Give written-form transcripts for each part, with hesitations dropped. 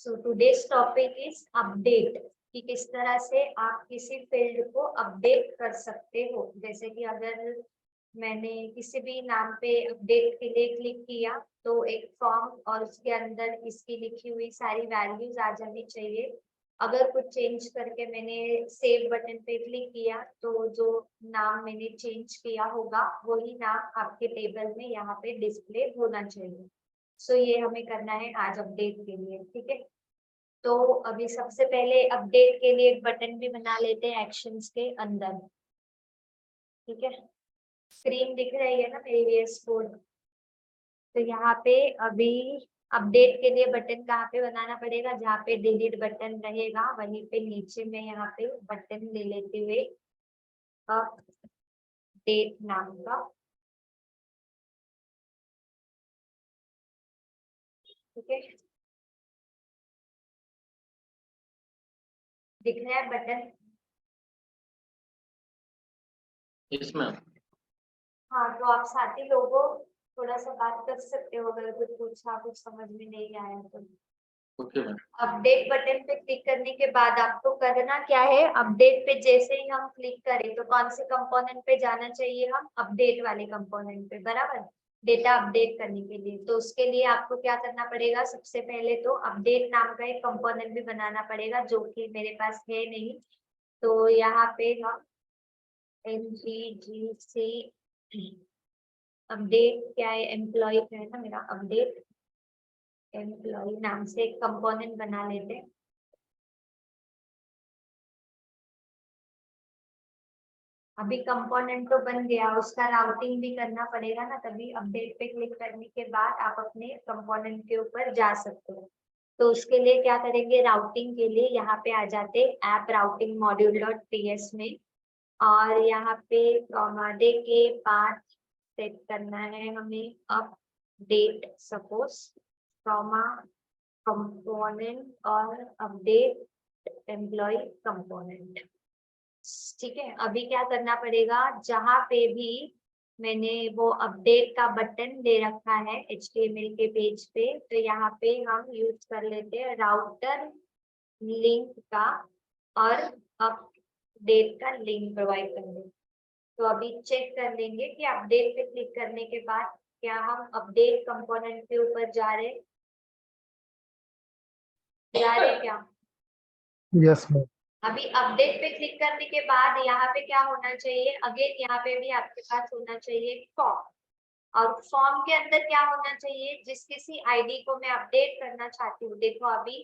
So today's topic is update, कि किस तरह से आप किसी फील्ड को अपडेट कर सकते हो। जैसे कि अगर मैंने किसी भी नाम पे अपडेट के लिए क्लिक किया तो एक फॉर्म और उसके अंदर इसकी लिखी हुई सारी वैल्यूज आ जानी चाहिए। अगर कुछ चेंज करके मैंने सेव बटन पे क्लिक किया तो जो नाम मैंने चेंज किया होगा वही नाम आपके टेबल में यहाँ पे डिस्प्ले होना चाहिए। सो ये हमें करना है आज अपडेट के लिए, ठीक है। तो अभी सबसे पहले अपडेट के लिए एक बटन भी बना लेते हैं एक्शंस के अंदर, ठीक है। स्क्रीन दिख रही है ना मेरी VS कोड। तो यहाँ पे अभी अपडेट के लिए बटन कहाँ पे बनाना पड़ेगा, जहाँ पे डिलीट बटन रहेगा वहीं पे नीचे में यहाँ पे बटन ले लेते हुए अपडेट नाम का, ठीक है। दिख रहा है बटन? इसमें हाँ, तो आप साथी लोगों थोड़ा सा बात कर सकते हो अगर कुछ पूछा, कुछ समझ में नहीं आया तो। Okay ma'am. अपडेट बटन पे क्लिक करने के बाद आपको करना क्या है, अपडेट पे जैसे ही हम क्लिक करें तो कौन से कंपोनेंट पे जाना चाहिए, हम अपडेट वाले कंपोनेंट पे, बराबर। डेटा अपडेट करने के लिए तो उसके लिए आपको क्या करना पड़ेगा, सबसे पहले तो अपडेट नाम का एक कंपोनेंट भी बनाना पड़ेगा जो कि मेरे पास है नहीं। तो यहाँ पे हम nggc अपडेट क्या है, एम्प्लॉय है ना मेरा, अपडेट एम्प्लॉय नाम से एक कंपोनेंट बना लेते हैं। अभी कंपोनेंट तो बन गया, उसका राउटिंग भी करना पड़ेगा ना, तभी अपडेट पे क्लिक करने के बाद आप अपने कंपोनेंट के ऊपर जा सकते हो। तो उसके लिए क्या करेंगे, राउटिंग के लिए यहाँ पे आ जाते app routing module dot ps में, और यहाँ पे कॉमाडे के बाद सेट करना है हमें अपडेट सपोज कॉमा कंपोनेंट और अपडेट एम्प्लॉय कंपोनेंट, ठीक है। अभी क्या करना पड़ेगा, जहां पे भी मैंने वो अपडेट का बटन दे रखा है HTML के पेज पे, तो यहाँ पे हम यूज कर लेते हैं राउटर लिंक का और अपडेट का लिंक प्रोवाइड कर देंगे। तो अभी चेक कर लेंगे कि अपडेट पे क्लिक करने के बाद क्या हम अपडेट कंपोनेंट के ऊपर जा रहे क्या। Yes ma'am. अभी अपडेट पे क्लिक करने के बाद यहाँ पे क्या होना चाहिए, अगेन यहाँ पे भी आपके पास होना चाहिए फॉर्म, और फॉर्म के अंदर क्या होना चाहिए, जिस किसी आईडी को मैं अपडेट करना चाहती हूँ। देखो अभी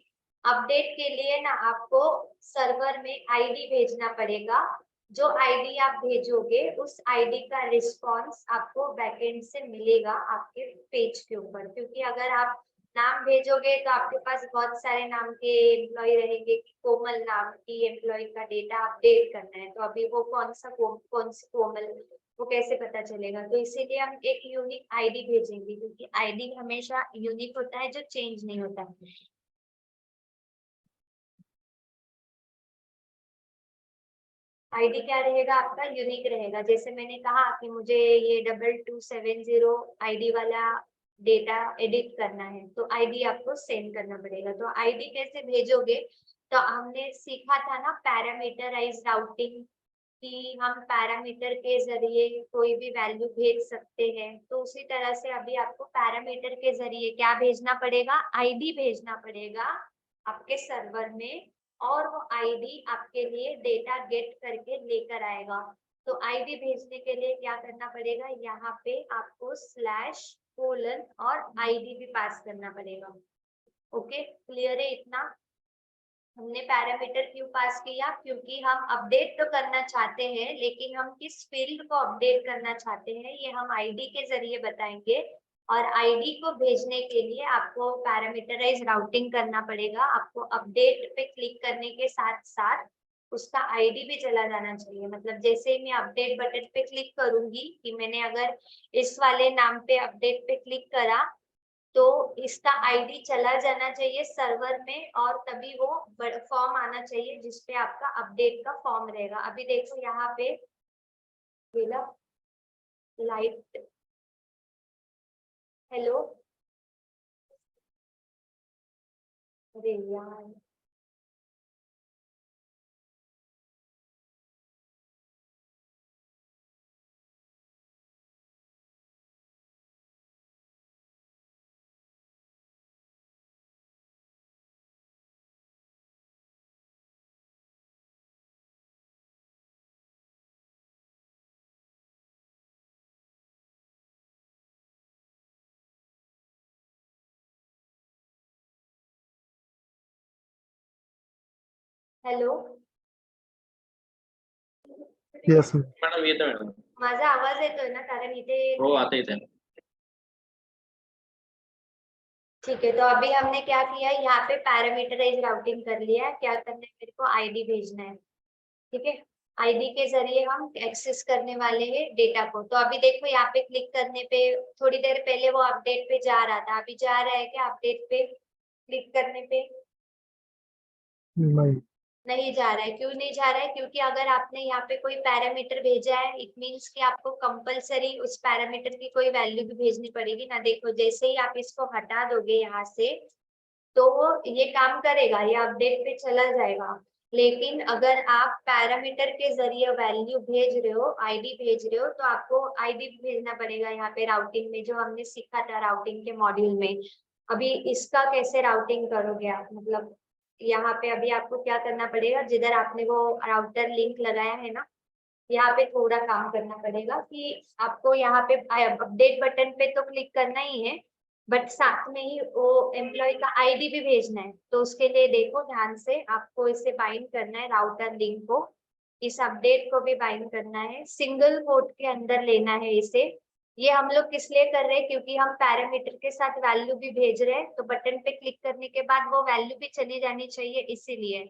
अपडेट के लिए ना आपको सर्वर में आईडी भेजना पड़ेगा। जो आईडी आप भेजोगे उस आईडी का रिस्पॉन्स आपको बैकएंड से मिलेगा आपके पेज के ऊपर, क्योंकि अगर आप नाम भेजोगे तो आपके पास बहुत सारे नाम के एम्प्लॉय रहेंगे कि कोमल नाम की एम्प्लॉय का डेटा अपडेट करना है, तो अभी वो कौन सी कोमल, वो कैसे पता चलेगा। तो इसीलिए हम एक यूनिक आईडी भेजेंगे, क्योंकि आईडी हमेशा यूनिक होता है जो चेंज नहीं होता है। आईडी क्या रहेगा आपका, यूनिक रहेगा। जैसे मैंने कहा कि मुझे ये 2270 आईडी वाला डेटा एडिट करना है, तो आईडी आपको सेंड करना पड़ेगा। तो आईडी कैसे भेजोगे, तो हमने सीखा था ना पैरामीटराइज राउटिंग, कि हम पैरामीटर के जरिए कोई भी वैल्यू भेज सकते हैं। तो उसी तरह से अभी आपको पैरामीटर के जरिए क्या भेजना पड़ेगा, आईडी भेजना पड़ेगा आपके सर्वर में, और वो आईडी आपके लिए डेटा गेट करके लेकर आएगा। तो आईडी भेजने के लिए क्या करना पड़ेगा, यहाँ पे आपको स्लैश कोलन और आईडी भी पास करना पड़ेगा। ओके, क्लियर है इतना। हमने पैरामीटर क्यों पास किया, क्योंकि हम अपडेट तो करना चाहते हैं लेकिन हम किस फील्ड को अपडेट करना चाहते हैं ये हम आईडी के जरिए बताएंगे। और आईडी को भेजने के लिए आपको पैरामीटराइज राउटिंग करना पड़ेगा। आपको अपडेट पे क्लिक करने के साथ साथ उसका आईडी भी चला जाना चाहिए। मतलब जैसे ही मैं अपडेट बटन पे क्लिक करूंगी, कि मैंने अगर इस वाले नाम पे अपडेट पे क्लिक करा, तो इसका आईडी चला जाना चाहिए सर्वर में, और तभी वो फॉर्म आना चाहिए जिसपे आपका अपडेट का फॉर्म रहेगा। अभी देखो यहाँ पे लाइट, हेलो अरे यार, हॅलो, Yes, ma'am. मॅडम येतं मॅडम. माझा आवाज येतोय ना? कारण इथे हो आता येत आहे. ठीक है, तो अभी हमने क्या किया, यहाँ पे पैरामीटराइज राउटिंग कर लिया है। क्या करना है, मेरे को आईडी भेजना है। ठीक है, आईडी के जरिए हम एक्सेस करने वाले हैं डेटा को। तो अभी देखो यहाँ पे क्लिक करने पे थोड़ी देर पहले वो अपडेट पे जा रहा था, अभी जा रहा है क्या अपडेट पे क्लिक करने पे? नहीं, नहीं जा रहा है। क्यों नहीं जा रहा है? क्योंकि अगर आपने यहाँ पे कोई पैरामीटर भेजा है, इट मीन्स कि आपको कंपलसरी उस पैरामीटर की कोई वैल्यू भी भेजनी पड़ेगी ना। देखो जैसे ही आप इसको हटा दोगे यहाँ से, तो वो ये काम करेगा, ये अपडेट पे चला जाएगा। लेकिन अगर आप पैरामीटर के जरिए वैल्यू भेज रहे हो, आईडी भेज रहे हो, तो आपको आईडी भी भेजना पड़ेगा यहाँ पे राउटिंग में, जो हमने सीखा था राउटिंग के मॉड्यूल में। अभी इसका कैसे राउटिंग करोगे आप, मतलब यहाँ पे अभी आपको क्या करना पड़ेगा, जिधर आपने वो राउटर लिंक लगाया है ना, यहाँ पे थोड़ा काम करना पड़ेगा कि आपको यहाँ पे अपडेट बटन पे तो क्लिक करना ही है, बट साथ में ही वो एम्प्लॉय का आईडी भी भेजना है। तो उसके लिए देखो ध्यान से, आपको इसे बाइंड करना है राउटर लिंक को, इस अपडेट को भी बाइंड करना है, सिंगल कोट के अंदर लेना है इसे। ये हम लोग किस लिए कर रहे हैं, क्योंकि हम पैरामीटर के साथ वैल्यू भी भेज रहे हैं, तो बटन पे क्लिक करने के बाद वो वैल्यू भी चली जानी चाहिए, इसीलिए।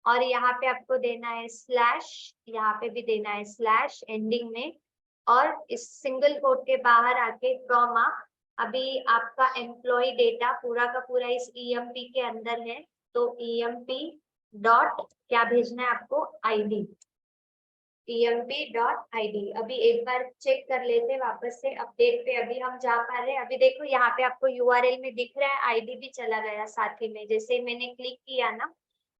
और यहाँ पे आपको देना है स्लैश, यहाँ पे भी देना है स्लैश एंडिंग में, और इस सिंगल कोट के बाहर आके कॉमा। अभी आपका एम्प्लॉय डेटा पूरा का पूरा इस ईएमपी के अंदर है, तो ईएमपी डॉट क्या भेजना है आपको, आईडी, emp.id। अभी एक बार चेक कर लेते वापस से अपडेट पे, अभी हम जा पा रहे हैं। अभी देखो यहाँ पे आपको यूआरएल में दिख रहा है, आईडी भी चला गया साथ ही में। जैसे मैंने क्लिक किया ना,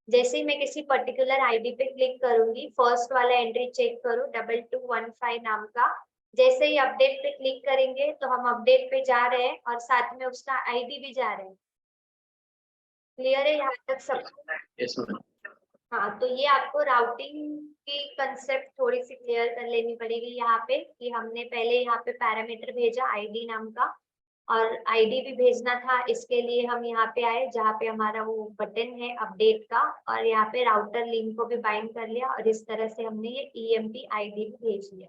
जैसे ही मैं किसी पर्टिकुलर आईडी पे क्लिक करूंगी, फर्स्ट वाला एंट्री चेक करूं 2215 नाम का, जैसे ही अपडेट पे क्लिक करेंगे तो हम अपडेट पे जा रहे हैं और साथ में उसका आईडी भी जा रहे हैं। क्लियर है यहाँ तक सब? Yes ma'am. हाँ, तो ये आपको राउटिंग की कंसेप्ट थोड़ी सी क्लियर कर लेनी पड़ेगी यहाँ पे, कि हमने पहले यहाँ पे पैरामीटर भेजा आईडी नाम का, और आईडी भी भेजना था। इसके लिए हम यहाँ पे आए जहाँ पे हमारा वो बटन है अपडेट का, और यहाँ पे राउटर लिंक को भी बाइंड कर लिया, और इस तरह से हमने ये ईएमपी आईडी भी भेज लिया।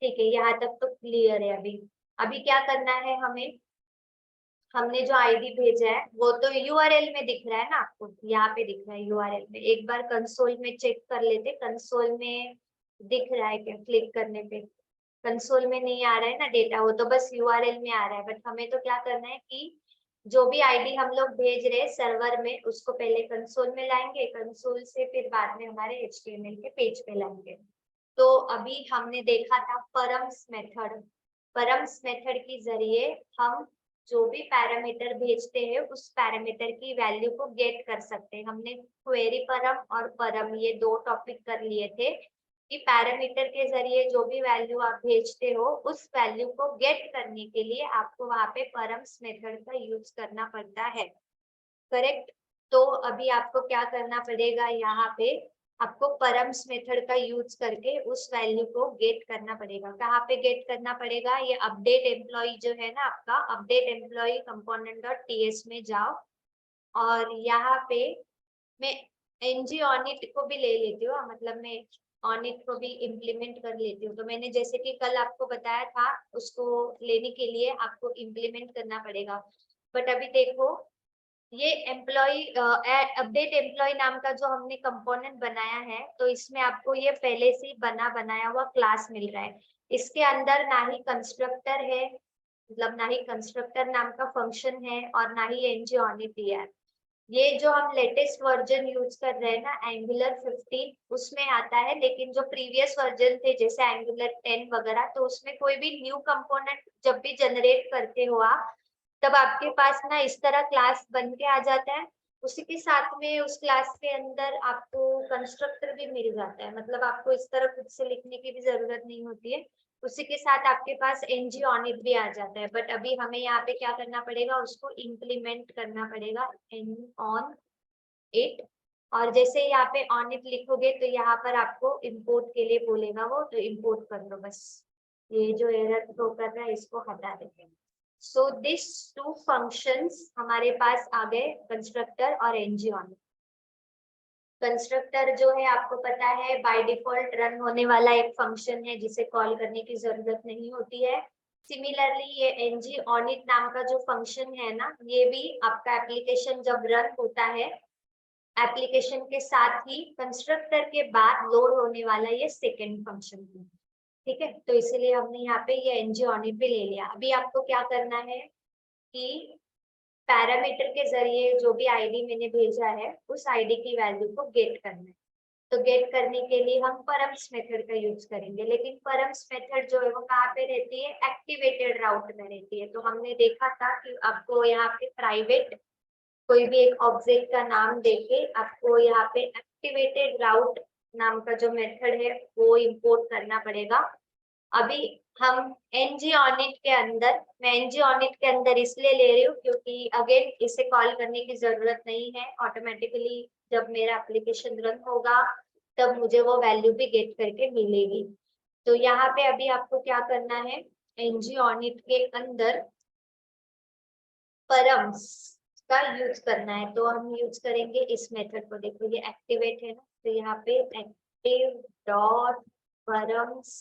ठीक है, यहाँ तक तो क्लियर है। अभी अभी क्या करना है हमें, हमने जो आईडी भेजा है वो तो यूआरएल में दिख रहा है ना आपको, यहाँ पे दिख रहा है यूआरएल में। एक बार कंसोल में चेक कर लेते, कंसोल में दिख रहा है क्या? क्लिक करने पे कंसोल में नहीं आ रहा है ना डेटा, वो तो बस यूआरएल में आ रहा है। बट हमें तो क्या करना है कि जो भी आईडी हम लोग भेज रहे हैं सर्वर में, उसको पहले कंसोल में लाएंगे, कंसोल से फिर बाद में हमारे एचटीएमएल के पेज पे लाएंगे। तो अभी हमने देखा था परम्स मेथड, परम्स मेथड के जरिए हम जो भी पैरामीटर भेजते हैं उस पैरामीटर की वैल्यू को गेट कर सकते हैं। हमने क्वेरी परम और परम ये दो टॉपिक कर लिए थे, कि पैरामीटर के जरिए जो भी वैल्यू आप भेजते हो उस वैल्यू को गेट करने के लिए आपको वहां पे परम्स मेथड का यूज करना पड़ता है। करेक्ट? तो अभी आपको क्या करना पड़ेगा, यहाँ पे आपको परम्स मेथड का यूज करके उस वैल्यू को गेट करना पड़ेगा। कहाँ पे गेट करना पड़ेगा, ये अपडेट एम्प्लॉय जो है ना आपका, update employ component dot TS में जाओ, और यहाँ पे मैं एनजी ऑनिट को भी ले लेती हूँ, मतलब मैं ऑनिट को भी इम्प्लीमेंट कर लेती हूँ। तो मैंने जैसे कि कल आपको बताया था, उसको लेने के लिए आपको इम्प्लीमेंट करना पड़ेगा। बट अभी देखो, ये एम्प्लॉय अपडेट एम्प्लॉय नाम का जो हमने कंपोनेंट बनाया है, तो इसमें आपको ये पहले से बना बनाया हुआ क्लास मिल रहा है। इसके अंदर ना ही कंस्ट्रक्टर है, मतलब ना ही कंस्ट्रक्टर नाम का फंक्शन है, और ना ही एनजी ऑनिट है। ये जो हम लेटेस्ट वर्जन यूज कर रहे हैं ना, एंगुलर 15, उसमें आता है। लेकिन जो प्रीवियस वर्जन थे जैसे एंगुलर 10 वगैरह, तो उसमें कोई भी न्यू कंपोनेंट जब भी जनरेट करते हो आप, तब आपके पास ना इस तरह क्लास बन के आ जाता है। उसी के साथ में उस क्लास के अंदर आपको कंस्ट्रक्टर भी मिल जाता है, मतलब आपको इस तरह खुद से लिखने की भी जरूरत नहीं होती है। उसी के साथ आपके पास ng on it भी आ जाता है, बट अभी हमें यहाँ पे क्या करना पड़ेगा, उसको इम्प्लीमेंट करना पड़ेगा n on it। और जैसे यहाँ पे on it लिखोगे तो यहाँ पर आपको इंपोर्ट के लिए बोलेगा वो, तो इंपोर्ट कर लो बस। ये जो एरर थ्रो कर रहा है इसको हटा देते हैं। सो दिस टू फंक्शंस हमारे पास आ गए, कंस्ट्रक्टर और ng on it। कंस्ट्रक्टर जो है आपको पता है बाय डिफॉल्ट रन होने वाला एक फंक्शन है जिसे कॉल करने की जरूरत नहीं होती है। सिमिलरली ये ng on it नाम का जो फंक्शन है ना, ये भी आपका एप्लीकेशन जब रन होता है, एप्लीकेशन के साथ ही कंस्ट्रक्टर के बाद लोड होने वाला ये सेकेंड फंक्शन है। ठीक है, तो इसीलिए हमने यहाँ पे ये ng on it भी ले लिया। अभी आपको क्या करना है कि पैरामीटर के जरिए जो भी आईडी मैंने भेजा है उस आईडी की वैल्यू को गेट करना है। तो गेट करने के लिए हम परम्स मेथड का यूज करेंगे, लेकिन परम्स मेथड जो है वो कहाँ पे रहती है, एक्टिवेटेड राउट में रहती है। तो हमने देखा था कि आपको यहाँ पे प्राइवेट कोई भी एक ऑब्जेक्ट का नाम देके आपको यहाँ पे एक्टिवेटेड राउट नाम का जो मेथड है वो इंपोर्ट करना पड़ेगा। अभी हम ng on it के अंदर, मैं ng on it के अंदर इसलिए ले रही हूँ क्योंकि अगेन इसे कॉल करने की जरूरत नहीं है, ऑटोमेटिकली जब मेरा एप्लीकेशन रन होगा तब मुझे वो वैल्यू भी गेट करके मिलेगी। तो यहाँ पे अभी आपको क्या करना है, ng on it के अंदर परम्स का यूज करना है। तो हम यूज करेंगे इस मेथड को, देखो ये एक्टिवेट है ना, तो यहाँ पे active dot params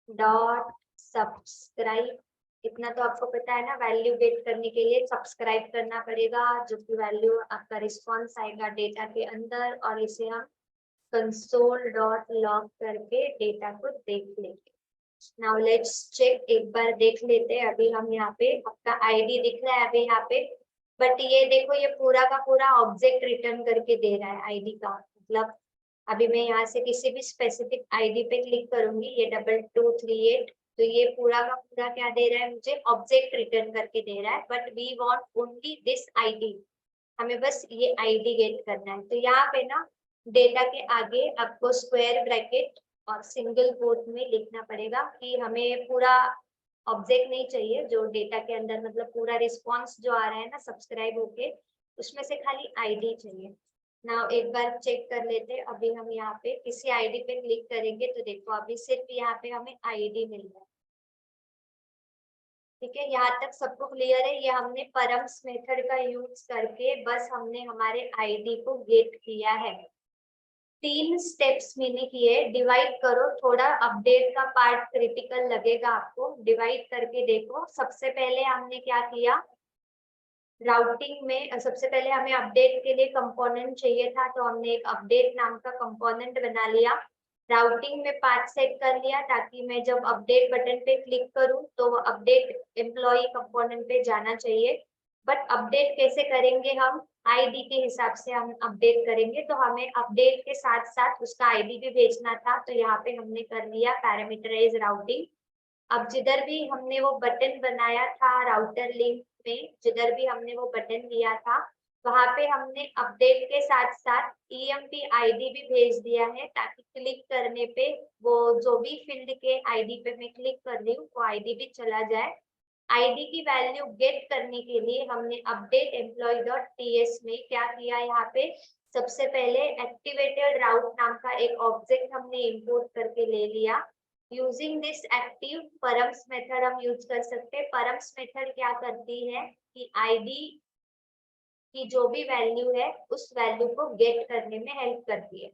dot subscribe. इतना तो आपको पता है ना, वैल्यू गेट करने के लिए सब्सक्राइब करना पड़ेगा, जो कि वैल्यू आपका रिस्पॉन्स आएगा डेटा के अंदर, और इसे हम कंसोल डॉट लॉग करके डेटा को देख लेंगे। नाउ लेट्स चेक, एक बार देख लेते हैं। अभी हम यहाँ पे आपका आईडी दिख रहा है अभी यहाँ पे, बट ये देखो ये पूरा का पूरा ऑब्जेक्ट रिटर्न करके दे रहा है आईडी का। मतलब अभी मैं यहाँ से किसी भी स्पेसिफिक आईडी पे क्लिक करूंगी, ये 2238, तो ये पूरा का पूरा क्या दे रहा है, मुझे ऑब्जेक्ट रिटर्न करके दे रहा है। But we want only this ID, हमें बस ये आईडी गेट करना है। तो यहाँ पे ना डेटा के आगे आपको स्क्वायर ब्रैकेट और सिंगल कोट में लिखना पड़ेगा कि हमें पूरा ऑब्जेक्ट नहीं चाहिए जो डेटा के अंदर, मतलब पूरा रिस्पॉन्स जो आ रहा है ना सब्सक्राइब होके, उसमें से खाली आईडी चाहिए। ना एक बार चेक कर लेते हैं। अभी हम यहाँ पे किसी आईडी पे क्लिक करेंगे तो देखो अभी सिर्फ यहाँ पे हमें आईडी मिल रहा है। ठीक है, यहाँ तक सबको क्लियर है। ये हमने परम्स मेथड का यूज करके बस हमने हमारे आईडी को गेट किया है। 3 स्टेप्स मैंने किए, डिवाइड करो, थोड़ा अपडेट का पार्ट क्रिटिकल लगेगा आपको, डिवाइड करके देखो। सबसे पहले हमने क्या किया, राउटिंग में सबसे पहले हमें अपडेट के लिए कंपोनेंट चाहिए था, तो हमने एक अपडेट नाम का कंपोनेंट बना लिया। राउटिंग में पाथ सेट कर लिया ताकि मैं जब अपडेट बटन पे क्लिक करूं तो वो अपडेट एम्प्लॉय कंपोनेंट पे जाना चाहिए। बट अपडेट कैसे करेंगे, हम आईडी के हिसाब से हम अपडेट करेंगे, तो हमें अपडेट के साथ साथ उसका आईडी भी भेजना था। तो यहाँ पे हमने कर लिया पैरामीटराइज राउटिंग। अब जिधर भी हमने वो बटन बनाया था राउटर लिंक में, जिधर भी हमने वो बटन दिया था वहां पे हमने अपडेट के साथ साथ EMP आईडी भी भेज दिया है, ताकि क्लिक करने पे वो जो भी फील्ड के आईडी पे मैं क्लिक कर रही हूँ वो आईडी भी चला जाए। आईडी की वैल्यू गेट करने के लिए हमने अपडेट एम्प्लॉय डॉट टीएस में क्या किया, यहाँ पे सबसे पहले एक्टिवेटेड राउट नाम का एक ऑब्जेक्ट हमने इंपोर्ट करके ले लिया। Using this active params method हम यूज कर सकते हैं। परम्स मेथड क्या करती है कि आईडी की जो भी वैल्यू है उस वैल्यू को गेट करने में हेल्प करती है।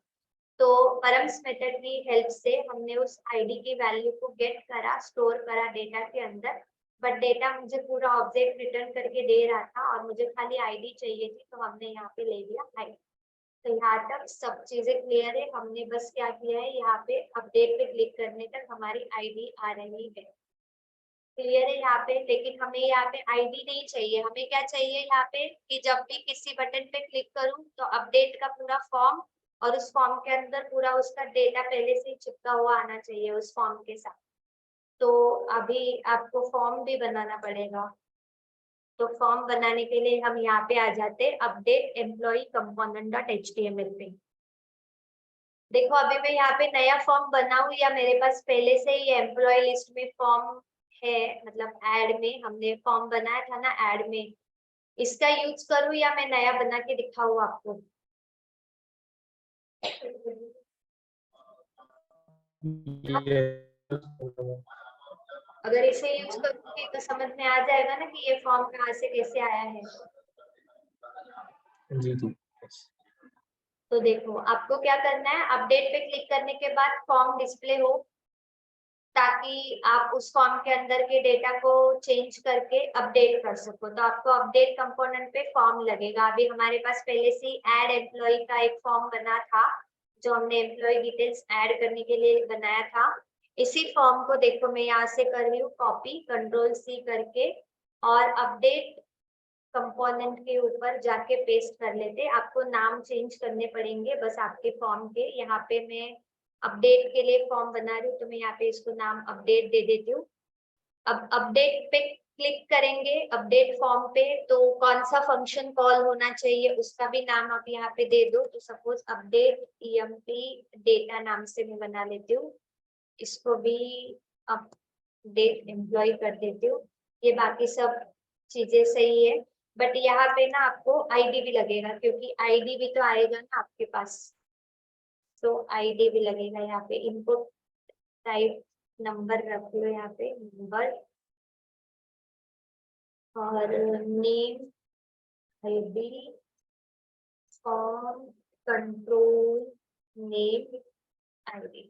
तो परम्स मेथड की हेल्प से हमने उस आईडी की वैल्यू को गेट करा, स्टोर करा डेटा के अंदर। बट डेटा मुझे पूरा ऑब्जेक्ट रिटर्न करके दे रहा था और मुझे खाली आईडी चाहिए थी, तो हमने यहाँ पे ले लिया आईडी। तो यहाँ तक सब चीजें क्लियर है। हमने बस क्या किया है, यहाँ पे अपडेट पे क्लिक करने तक हमारी आईडी आ रही है। क्लियर है यहाँ पे, लेकिन हमें यहाँ पे आईडी नहीं चाहिए। हमें क्या चाहिए यहाँ पे कि जब भी किसी बटन पे क्लिक करूं तो अपडेट का पूरा फॉर्म, और उस फॉर्म के अंदर पूरा उसका डेटा पहले से ही चिपका हुआ आना चाहिए उस फॉर्म के साथ। तो अभी आपको फॉर्म भी बनाना पड़ेगा। तो फॉर्म बनाने के लिए हम यहाँ पे आ जाते हैं update employ component dot HTML पे। देखो अभी मैं यहाँ पे नया फॉर्म बनाऊं या मेरे पास पहले से ही एम्प्लॉय लिस्ट में फॉर्म है, मतलब ऐड में हमने फॉर्म बनाया था ना ऐड में, इसका यूज करूं या मैं नया बना के दिखाऊं आपको? अगर इसे यूज करूंगी तो समझ में आ जाएगा ना कि ये फॉर्म कहाँ से कैसे आया है। जी जी। तो देखो आपको क्या करना है, अपडेट पे क्लिक करने के बाद फॉर्म डिस्प्ले हो, ताकि आप उस फॉर्म के अंदर के डेटा को चेंज करके अपडेट कर सको। तो आपको अपडेट कंपोनेंट पे फॉर्म लगेगा। अभी हमारे पास पहले से ऐड एम्प्लॉय का एक फॉर्म बना था, जो हमने एम्प्लॉय डिटेल्स ऐड करने के लिए बनाया था। इसी फॉर्म को देखो मैं यहाँ से कर रही हूँ कॉपी, कंट्रोल सी करके, और अपडेट कंपोनेंट के ऊपर जाके पेस्ट कर लेते। आपको नाम चेंज करने पड़ेंगे बस आपके फॉर्म के। यहाँ पे मैं अपडेट के लिए फॉर्म बना रही हूँ, तो मैं यहाँ पे इसको नाम अपडेट दे देती हूँ। अब अपडेट पे क्लिक करेंगे अपडेट फॉर्म पे, तो कौन सा फंक्शन कॉल होना चाहिए उसका भी नाम आप यहाँ पे दे दो। तो सपोज अपडेट ईएमपी डेटा नाम से मैं बना लेती हूँ, इसको भी अपडेट एम्प्लॉय कर देती हूँ। ये बाकी सब चीजें सही है, बट यहाँ पे ना आपको आईडी भी लगेगा, क्योंकि आईडी भी तो आएगा ना आपके पास, तो आईडी भी लगेगा। यहाँ पे इनपुट टाइप नंबर रख लो, यहाँ पे नंबर, और name, ID, form, control, name, ID.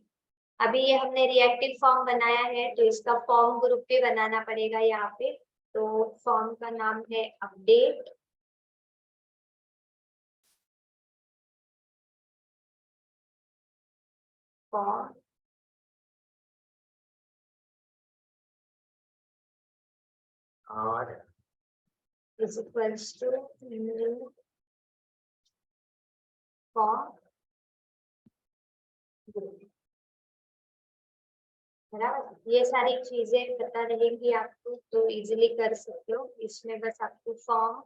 अभी ये हमने रिएक्टिव फॉर्म बनाया है, तो इसका फॉर्म ग्रुप भी बनाना पड़ेगा यहाँ पे। तो फॉर्म का नाम है अपडेट, फॉर्म, और is equals to new form group. बराबर, ये सारी चीजें पता रहेंगी आपको तो इजीली कर सकते हो। इसमें बस आपको फॉर्म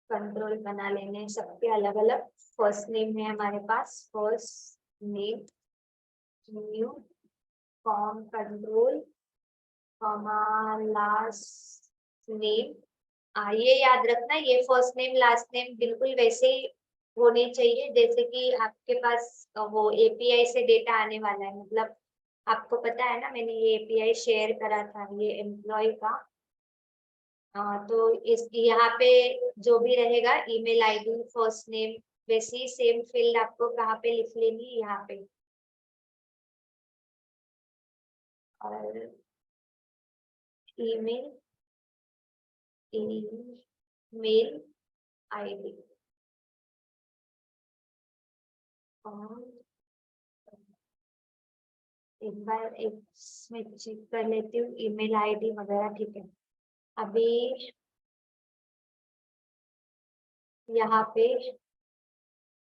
कंट्रोल बना लेने हैं, सबके अलग अलग। फर्स्ट नेम है हमारे पास, first name, new form control, last name. ये याद रखना, ये फर्स्ट नेम लास्ट नेम बिल्कुल वैसे ही होने चाहिए जैसे कि आपके पास वो एपीआई से डेटा आने वाला है। मतलब आपको पता है ना, मैंने ये एपीआई शेयर करा था ये एम्प्लॉय का। तो इस यहाँ पे जो भी रहेगा ईमेल आईडी, फर्स्ट नेम, वैसे ही सेम फील्ड आपको कहाँ पे लिख लेनी, यहाँ पे। और ईमेल, ईमेल आईडी, और एक बार इसमें चेक कर लेती हूँ ईमेल आईडी वगैरह, ठीक है। अभी यहाँ पे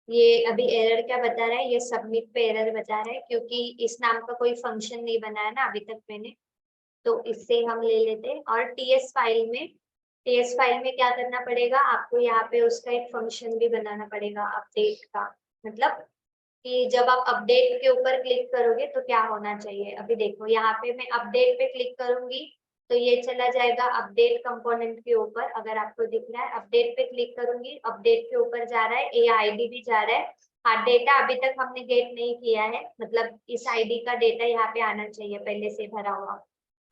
ये अभी एरर क्या बता रहा है, ये सबमिट पे एरर बता रहा है, क्योंकि इस नाम का कोई फंक्शन नहीं बनाया ना अभी तक मैंने। तो इससे हम ले लेते हैं, और टीएस फाइल में क्या करना पड़ेगा आपको, यहाँ पे उसका एक फंक्शन भी बनाना पड़ेगा अपडेट का। मतलब कि जब आप अपडेट के ऊपर क्लिक करोगे तो क्या होना चाहिए। अभी देखो यहाँ पे मैं अपडेट पे क्लिक करूंगी तो ये चला जाएगा अपडेट कंपोनेंट के ऊपर। अगर आपको दिख रहा है अपडेट पे क्लिक करूंगी, अपडेट के ऊपर जा रहा है, ये आईडी भी जा रहा है। हाँ, डेटा अभी तक हमने गेट नहीं किया है, मतलब इस आईडी का डेटा यहाँ पे आना चाहिए पहले से भरा हुआ।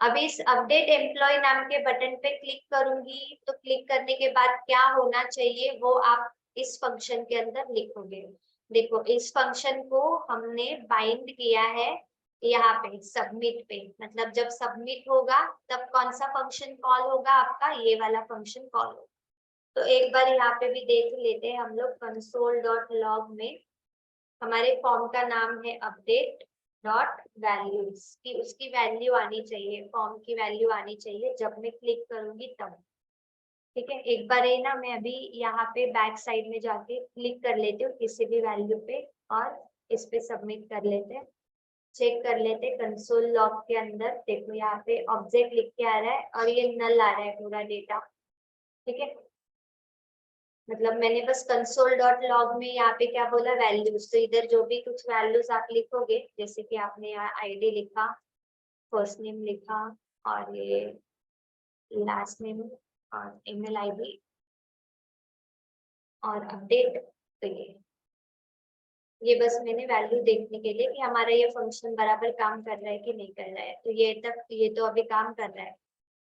अभी इस अपडेट एम्प्लॉय नाम के बटन पे क्लिक करूंगी, तो क्लिक करने के बाद क्या होना चाहिए वो आप इस फंक्शन के अंदर लिखोगे। देखो इस फंक्शन को हमने बाइंड किया है यहाँ पे सबमिट पे। मतलब जब सबमिट होगा तब कौन सा फंक्शन कॉल होगा आपका, ये वाला फंक्शन कॉल होगा। तो एक बार यहाँ पे भी देख लेते हैं हम लोग कंसोल डॉट लॉग में। हमारे फॉर्म का नाम है अपडेट डॉट वैल्यूज, की उसकी वैल्यू आनी चाहिए, फॉर्म की वैल्यू आनी चाहिए जब मैं क्लिक करूंगी तब। ठीक है, एक बार ना मैं अभी यहाँ पे बैक साइड में जाके क्लिक कर लेती हूँ किसी भी वैल्यू पे, और इस पे सबमिट कर लेते हैं। चेक कर लेते हैं कंसोल लॉग के अंदर। देखो यहाँ पे ऑब्जेक्ट लिख के आ रहा है और ये नल आ रहा है पूरा डेटा। ठीक है, मतलब मैंने बस कंसोल डॉट लॉग में यहाँ पे क्या बोला, वैल्यूज। तो इधर जो भी कुछ वैल्यूज आप लिखोगे, जैसे कि आपने यहाँ आईडी लिखा, फर्स्ट नेम लिखा, और ये लास्ट नेम और ईमेल आईडी और अपडेट, तो ये बस मैंने वैल्यू देखने के लिए कि हमारा ये फंक्शन बराबर काम कर रहा है कि नहीं कर रहा है। तो ये तो अभी काम कर रहा है,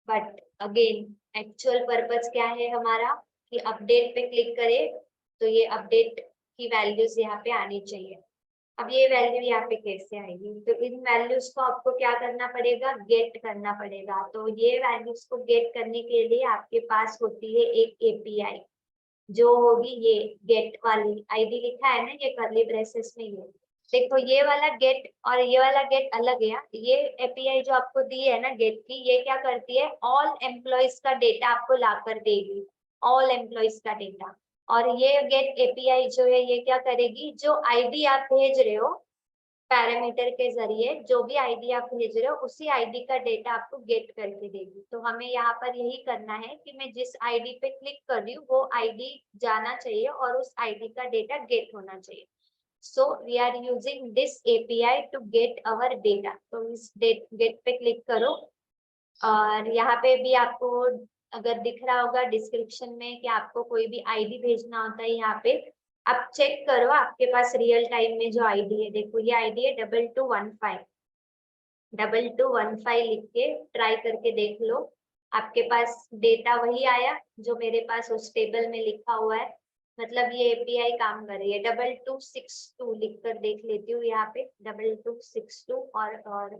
बट अगेन एक्चुअल पर्पस क्या है हमारा, कि अपडेट पे क्लिक करे तो ये अपडेट की वैल्यूज यहाँ पे आनी चाहिए। अब ये वैल्यू यहाँ पे कैसे आएगी, तो इन वैल्यूज को आपको क्या करना पड़ेगा, गेट करना पड़ेगा। तो ये वैल्यूज को गेट करने के लिए आपके पास होती है एक एपीआई, जो होगी ये गेट वाली। आईडी लिखा है ना ये कर्ली ब्रेसेस में, ये देखो ये वाला गेट और ये वाला गेट अलग है। ये एपीआई जो आपको दी है ना गेट की, ये क्या करती है, ऑल एम्प्लॉयज का डेटा आपको लाकर देगी, ऑल एम्प्लॉयज का डेटा। और ये गेट एपीआई जो है ये क्या करेगी, जो आईडी आप भेज रहे हो पैरामीटर के जरिए, जो भी आईडी आप भेज रहे हो उसी आईडी का डेटा आपको गेट करके देगी। तो हमें यहाँ पर यही करना है कि मैं जिस आईडी पे क्लिक कर रही हूँ वो आईडी जाना चाहिए और उस आईडी का डेटा गेट होना चाहिए। So we are using this API to get our data. तो इस गेट पे क्लिक करो, और यहाँ पे भी आपको अगर दिख रहा होगा डिस्क्रिप्शन में कि आपको कोई भी आईडी भेजना होता है, यहाँ पे आप चेक करो आपके पास रियल टाइम में जो आईडी है। देखो ये आईडी है 2215 लिख के ट्राई करके देख लो, आपके पास डेटा वही आया जो मेरे पास उस टेबल में लिखा हुआ है। मतलब ये एपीआई काम कर रही है। 2262 लिख कर देख लेती हूँ यहाँ पे, 2262, और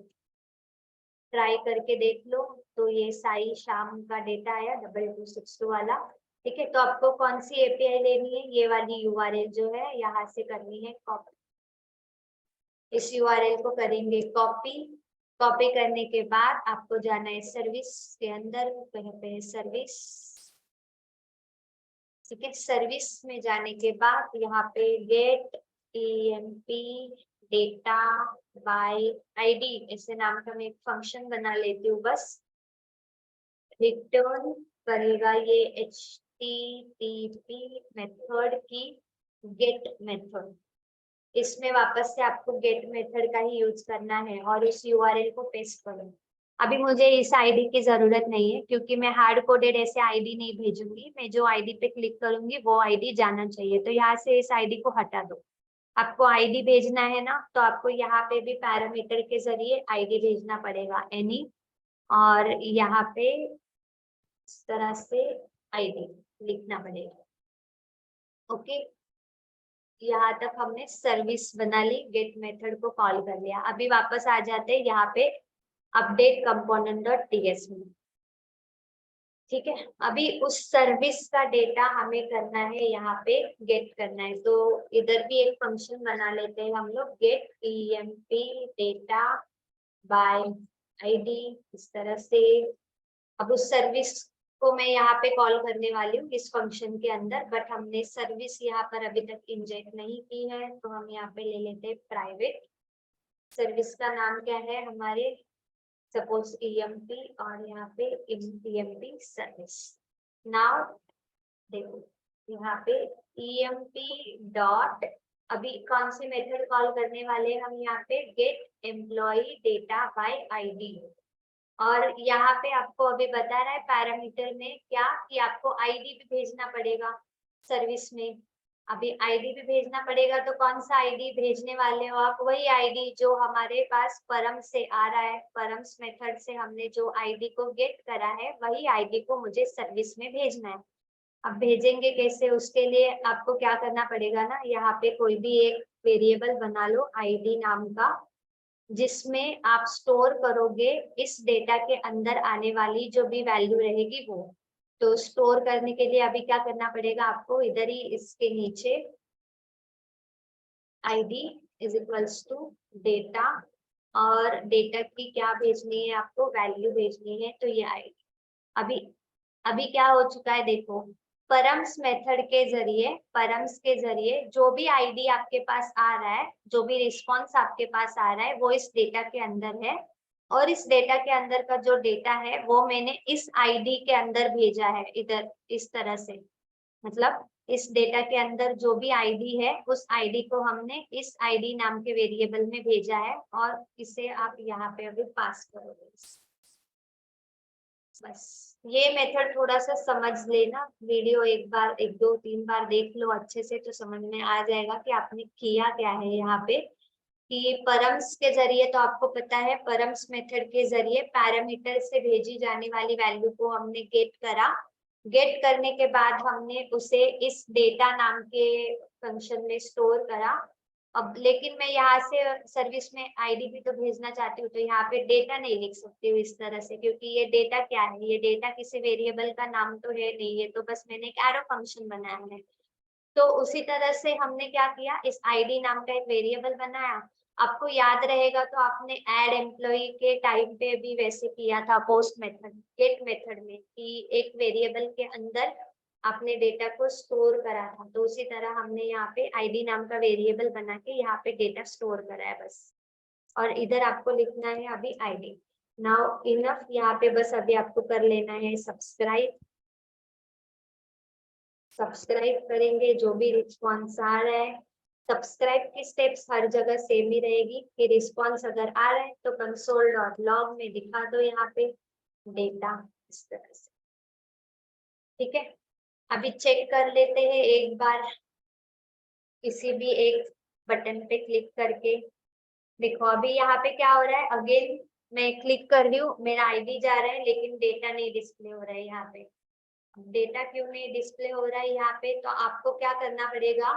ट्राई करके देख लो। तो ये साई शाम का डेटा आया 2262 वाला। ठीक है, तो आपको कौन सी एपीआई लेनी है, ये वाली यूआरएल जो है यहाँ से करनी है कॉपी। इस यूआरएल को करेंगे कॉपी। कॉपी करने के बाद आपको जाना है सर्विस के अंदर, कहीं पे सर्विस। ठीक है, सर्विस में जाने के बाद यहाँ पे get EMP data by ID ऐसे नाम का मैं एक फंक्शन बना लेती हूँ बस। रिटर्न करेगा ये HTTP मेथड की गेट मेथड। इसमें वापस से आपको गेट मेथड का ही यूज करना है और उस यूआरएल को पेस्ट करो। अभी मुझे इस आईडी की जरूरत नहीं है क्योंकि मैं हार्ड कोडेड ऐसे आईडी नहीं भेजूंगी। मैं जो आईडी पे क्लिक करूंगी वो आईडी जाना चाहिए। तो यहाँ से इस आईडी को हटा दो। आपको आईडी भेजना है ना, तो आपको यहाँ पे भी पैरामीटर के जरिए आईडी भेजना पड़ेगा एनी, और यहाँ पे इस तरह से आईडी लिखना पड़ेगा। ओके, यहाँ तक हमने सर्विस बना ली, गेट मेथड को कॉल कर लिया। अभी वापस आ जाते हैं यहाँ पे अपडेट कंपोनेंट डॉट टीएस में। ठीक है, अभी उस सर्विस का डेटा हमें करना है, यहाँ पे गेट करना है। तो इधर भी एक फंक्शन बना लेते हैं हम लोग, get EMP data by ID, इस तरह से। अब उस सर्विस को मैं यहाँ पे कॉल करने वाली हूँ इस फंक्शन के अंदर, बट हमने सर्विस यहाँ पर अभी तक इंजेक्ट नहीं की है। तो हम यहाँ पे ले लेते हैं प्राइवेट। सर्विस का नाम क्या है हमारे, सपोज ईएमपी, और यहाँ पे ईएमपी सर्विस। नाउ देखो यहाँ पे ईएमपी डॉट, अभी कौन सी मेथड कॉल करने वाले हम यहाँ पे, get employ data by ID. और यहाँ पे आपको अभी बता रहा है पैरामीटर में क्या, कि आपको आईडी भी भेजना पड़ेगा सर्विस में। अभी आईडी भी भेजना पड़ेगा, तो कौन सा आईडी भेजने वाले हो आप, वही आईडी जो हमारे पास परम से आ रहा है। परम्स मेथड से हमने जो आईडी को गेट करा है वही आईडी को मुझे सर्विस में भेजना है। अब भेजेंगे कैसे, उसके लिए आपको क्या करना पड़ेगा ना, यहाँ पे कोई भी एक वेरिएबल बना लो आईडी नाम का, जिसमें आप स्टोर करोगे इस डेटा के अंदर आने वाली जो भी वैल्यू रहेगी वो। तो स्टोर करने के लिए अभी क्या करना पड़ेगा आपको, इधर ही इसके नीचे id is equals to data, और डेटा की क्या भेजनी है आपको, वैल्यू भेजनी है। तो ये आएगी। अभी क्या हो चुका है देखो, परम्स मेथड के जरिए, परम्स के जरिए जो भी आईडी आपके पास आ रहा है, जो भी रिस्पॉन्स आपके पास आ रहा है वो इस डेटा के अंदर है, और इस डेटा के अंदर का जो डेटा है वो मैंने इस आईडी के अंदर भेजा है, इधर इस तरह से। मतलब इस डेटा के अंदर जो भी आईडी है उस आईडी को हमने इस आईडी नाम के वेरिएबल में भेजा है, और इसे आप यहाँ पे अभी पास करोगे। बस ये मेथड थोड़ा सा समझ लेना, वीडियो एक बार 1 2 3 बार देख लो अच्छे से, तो समझ में आ जाएगा कि आपने किया क्या है यहाँ पे। कि परम्स के जरिए, तो आपको पता है परम्स मेथड के जरिए पैरामीटर से भेजी जाने वाली वैल्यू को हमने गेट करा। गेट करने के बाद हमने उसे इस डेटा नाम के फंक्शन में स्टोर करा। अब लेकिन मैं यहाँ से सर्विस में आईडी भी तो भेजना चाहती हूँ, तो यहाँ पे डेटा नहीं लिख सकती हूँ इस तरह से, क्योंकि ये डेटा क्या है, ये डेटा किसी वेरिएबल का नाम तो है नहीं, ये तो बस मैंने एक एरो फंक्शन बनाया है। तो उसी तरह से हमने क्या किया, इस आईडी नाम का एक वेरिएबल बनाया। आपको याद रहेगा तो आपने ऐड एम्प्लॉय के टाइम पे भी वैसे किया था, पोस्ट मेथड गेट मेथड में, कि एक वेरिएबल के अंदर आपने डेटा को स्टोर करा था। तो उसी तरह हमने यहाँ पे आईडी नाम का वेरिएबल बना के यहाँ पे डेटा स्टोर करा है बस। और इधर आपको लिखना है अभी आईडी। नाउ इनफ, यहाँ पे बस अभी आपको कर लेना है सब्सक्राइब। सब्सक्राइब करेंगे, जो भी रिस्पॉन्स आ रहा है, सब्सक्राइब की स्टेप्स हर जगह सेम ही रहेगी कि रिस्पॉन्स अगर आ रहा है तो console.log में दिखा दो यहाँ पे डेटा इस तरह से। ठीक है, अभी चेक कर लेते हैं एक बार किसी भी एक बटन पे क्लिक करके। देखो अभी यहाँ पे क्या हो रहा है, अगेन मैं क्लिक कर रही हूँ, मेरा आईडी जा रहा है लेकिन डेटा नहीं डिस्प्ले हो रहा है यहाँ पे। डेटा क्यों नहीं डिस्प्ले हो रहा है यहाँ पे, तो आपको क्या करना पड़ेगा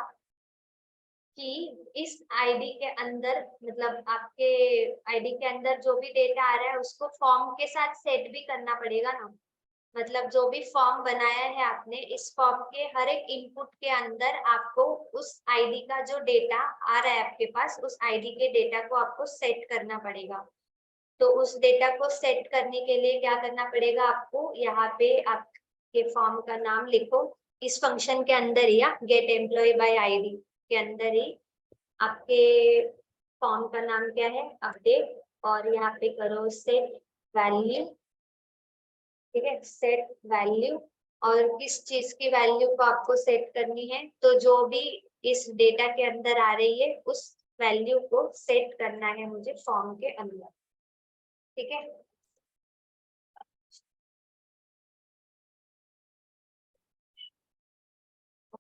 कि इस आईडी के अंदर, मतलब आपके आईडी के अंदर जो भी डेटा आ रहा है उसको फॉर्म के साथ सेट भी करना पड़ेगा ना। मतलब जो भी फॉर्म बनाया है आपने, इस फॉर्म के हर एक इनपुट के अंदर आपको उस आईडी का जो डेटा आ रहा है आपके पास, उस आईडी के डेटा को आपको सेट करना पड़ेगा। तो उस डेटा को सेट करने के लिए क्या करना पड़ेगा आपको, यहाँ पे आपके फॉर्म का नाम लिखो, इस फंक्शन के अंदर ही, गेट एम्प्लॉय बाय आईडी के अंदर ही आपके फॉर्म का नाम क्या है, अपडेट, और यहाँ पे करो सेट वैल्यू। ठीक है, सेट वैल्यू, और किस चीज की वैल्यू को आपको सेट करनी है, तो जो भी इस डेटा के अंदर आ रही है उस वैल्यू को सेट करना है मुझे फॉर्म के अंदर। ठीक है,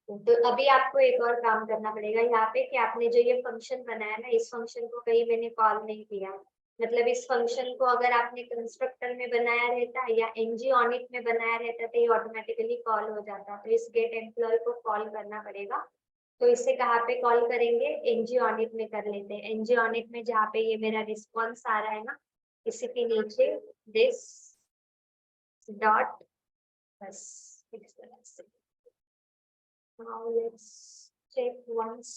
तो अभी आपको एक और काम करना पड़ेगा यहाँ पे कि आपने जो ये फंक्शन बनाया ना, इस फंक्शन को कहीं मैंने कॉल नहीं किया। मतलब इस फंक्शन को अगर आपने कंस्ट्रक्टर में बनाया रहता या ng on it में बनाया रहता तो ये ऑटोमेटिकली कॉल हो जाता। तो इस गेट एम्प्लॉय को कॉल करना पड़ेगा। तो इसे कहाँ पे कॉल करेंगे, ng on it में कर लेते हैं। ng on it में जहाँ पे ये मेरा रिस्पॉन्स आ रहा है ना, इसी के नीचे दिस डॉट, बस इस तरह से। Now let's check once.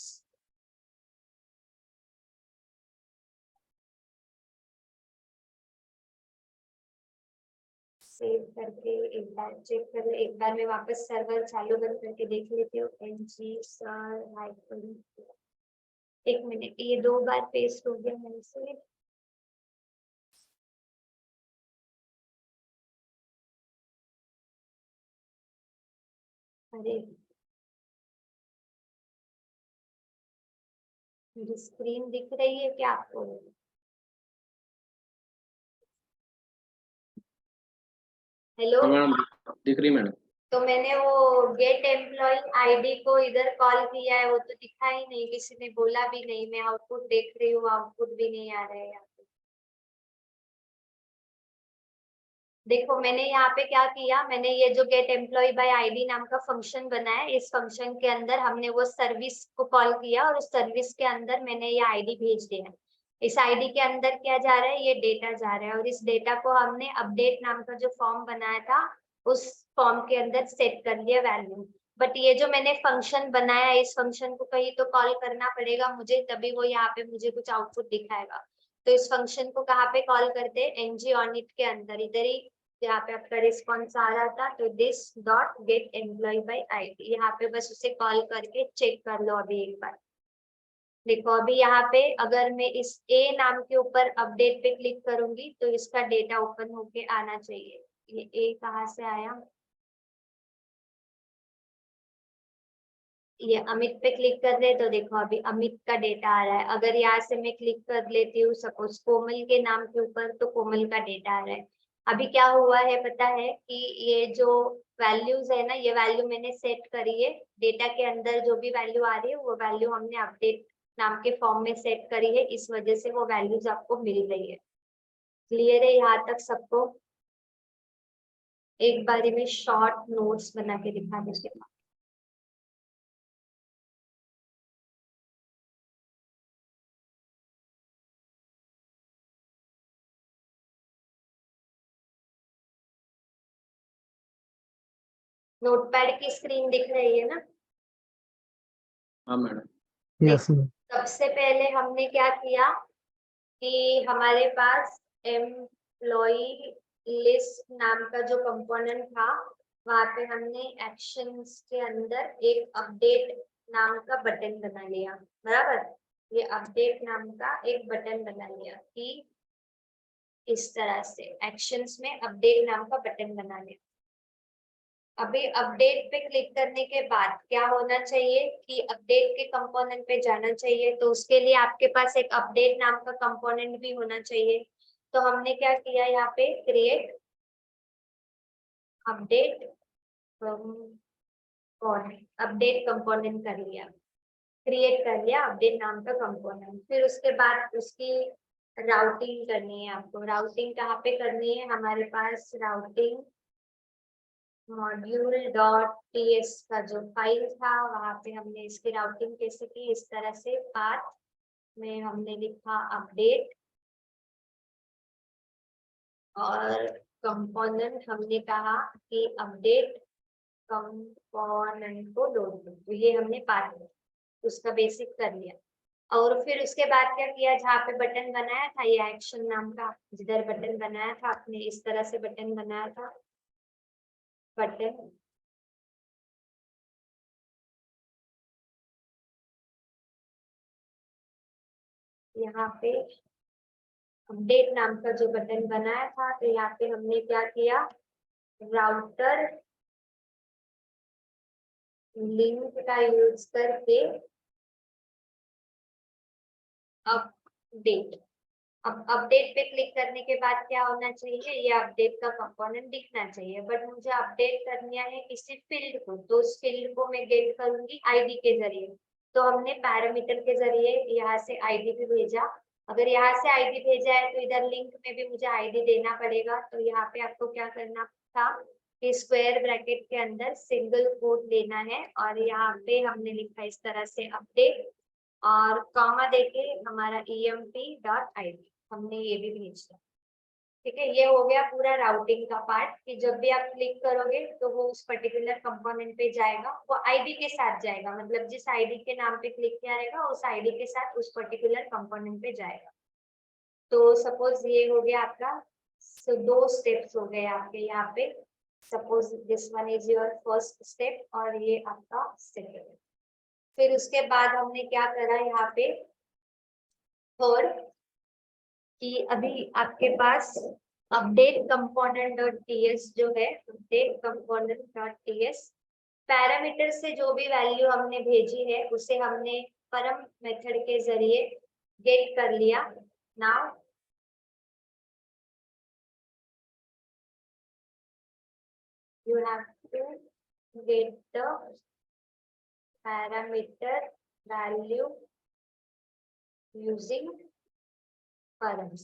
Save करके एक बार चेक कर ले, एक बार मैं वापस सर्वर चालू बंद करके देख लेती हूँ। एक मिनट, ये 2 बार पेस्ट हो गया मेरे से। अरे मेरी स्क्रीन दिख रही है क्या आपको? हेलो मैडम दिख रही मैडम। तो मैंने वो गेट एम्प्लॉय आईडी को इधर कॉल किया है, वो तो दिखा ही नहीं, किसी ने बोला भी नहीं। मैं आउटपुट देख रही हूँ, आउटपुट भी नहीं आ रहा है यहाँ पे। देखो मैंने यहाँ पे क्या किया, मैंने ये जो गेट एम्प्लॉय बाय आईडी नाम का फंक्शन बनाया, इस फंक्शन के अंदर हमने वो सर्विस को कॉल किया और उस सर्विस के अंदर मैंने ये आईडी भेज दिया। इस आईडी के अंदर क्या जा रहा है, ये डेटा जा रहा है, और इस डेटा को हमने अपडेट नाम का जो फॉर्म बनाया था उस फॉर्म के अंदर सेट कर दिया वैल्यू। बट ये जो मैंने फंक्शन बनाया, इस फंक्शन को कहीं तो कॉल करना पड़ेगा मुझे, तभी वो यहाँ पे मुझे कुछ आउटपुट दिखाएगा। तो इस फंक्शन को कहाँ पे कॉल करते हैं, ng on it के अंदर, इधर ही यहाँ पे आपका रिस्पॉन्स आ रहा था। तो this dot get employ by ID, यहाँ पे बस उसे कॉल करके चेक कर लो अभी एक बार। देखो अभी यहाँ पे अगर मैं इस ए नाम के ऊपर अपडेट पे क्लिक करूंगी तो इसका डेटा ओपन होके आना चाहिए। ये ए कहाँ से आया, ये अमित पे क्लिक कर रहे तो देखो अभी अमित का डेटा आ रहा है। अगर यहाँ से मैं क्लिक कर लेती हूँ सपोज कोमल के नाम के ऊपर तो कोमल का डेटा आ रहा है। अभी क्या हुआ है पता है कि ये जो वैल्यूज है ना, ये वैल्यू मैंने सेट करी है। डेटा के अंदर जो भी वैल्यू आ रही है वो वैल्यू हमने अपडेट नाम के फॉर्म में सेट करी है, इस वजह से वो वैल्यूज आपको मिल रही है। क्लियर है यहाँ तक सबको? एक बारी में शॉर्ट नोट्स बना के दिखा देते हैं। नोटपैड की स्क्रीन दिख रही है ना? हाँ मैडम। Yes, ma'am. सबसे पहले हमने क्या किया कि हमारे पास एम्प्लॉई लिस्ट नाम का जो कंपोनेंट था वहां पे हमने एक्शंस के अंदर एक अपडेट नाम का बटन बना लिया। बराबर, ये अपडेट नाम का एक बटन बना लिया कि इस तरह से एक्शंस में अपडेट नाम का बटन बना लिया। अभी अपडेट पे क्लिक करने के बाद क्या होना चाहिए कि अपडेट के कंपोनेंट पे जाना चाहिए, तो उसके लिए आपके पास एक अपडेट नाम का कंपोनेंट भी होना चाहिए। तो हमने क्या किया यहाँ पे क्रिएट अपडेट अपडेट कंपोनेंट कर लिया, क्रिएट कर लिया अपडेट नाम का कंपोनेंट। फिर उसके बाद उसकी राउटिंग करनी है आपको। राउटिंग कहाँ पे करनी है, हमारे पास राउटिंग मॉड्यूल डॉट टीएस का जो फाइल था वहां पे हमने इसकी राउटिंग कैसे की, इस तरह से पाथ में हमने लिखा अपडेट और कंपोनेंट हमने कहा कि अपडेट कंपोनेंट को लोड करो। तो ये हमने पाथ उसका बेसिक कर लिया। और फिर उसके बाद क्या किया, जहाँ पे बटन बनाया था ये एक्शन नाम का, जिधर बटन बनाया था आपने इस तरह से बटन बनाया था, बटन यहाँ पे अपडेट नाम का जो बटन बनाया था, तो यहाँ पे हमने क्या किया, राउटर लिंक का यूज करके अपडेट। अब अपडेट पे क्लिक करने के बाद क्या होना चाहिए, ये अपडेट का कंपोनेंट दिखना चाहिए। बट मुझे अपडेट करना है किसी फील्ड को, तो उस फील्ड को मैं गेट करूंगी आईडी के जरिए। तो हमने पैरामीटर के जरिए यहाँ से आईडी भी भेजा। अगर यहाँ से आईडी भेजा है तो इधर लिंक में भी मुझे आईडी देना पड़ेगा। तो यहाँ पे आपको क्या करना था कि स्क्वायर ब्रैकेट के अंदर सिंगल कोट लेना है और यहाँ पे हमने लिखा इस तरह से अपडेट और कॉमा देके हमारा emp.id हमने ये भी भेज दिया। ठीक है, ये हो गया पूरा राउटिंग का पार्ट कि जब भी आप क्लिक करोगे तो वो उस पर्टिकुलर कंपोनेंट पे जाएगा, वो आईडी के साथ जाएगा। मतलब जिस आईडी के नाम पे क्लिक किया रहेगा उस आईडी के साथ उस पर्टिकुलर कंपोनेंट पे जाएगा। तो सपोज ये हो गया आपका, दो स्टेप्स हो गए आपके यहाँ पे। Suppose this one is your first step और ये आपका सेकेंड। फिर उसके बाद हमने क्या करा यहाँ पे और कि अभी आपके पास अपडेट कंपोनेंट डॉट टीएस जो है, update component dot TS parameter से जो भी वैल्यू हमने भेजी है उसे हमने परम मेथड के जरिए गेट कर लिया। Now you have to get the parameter value using params.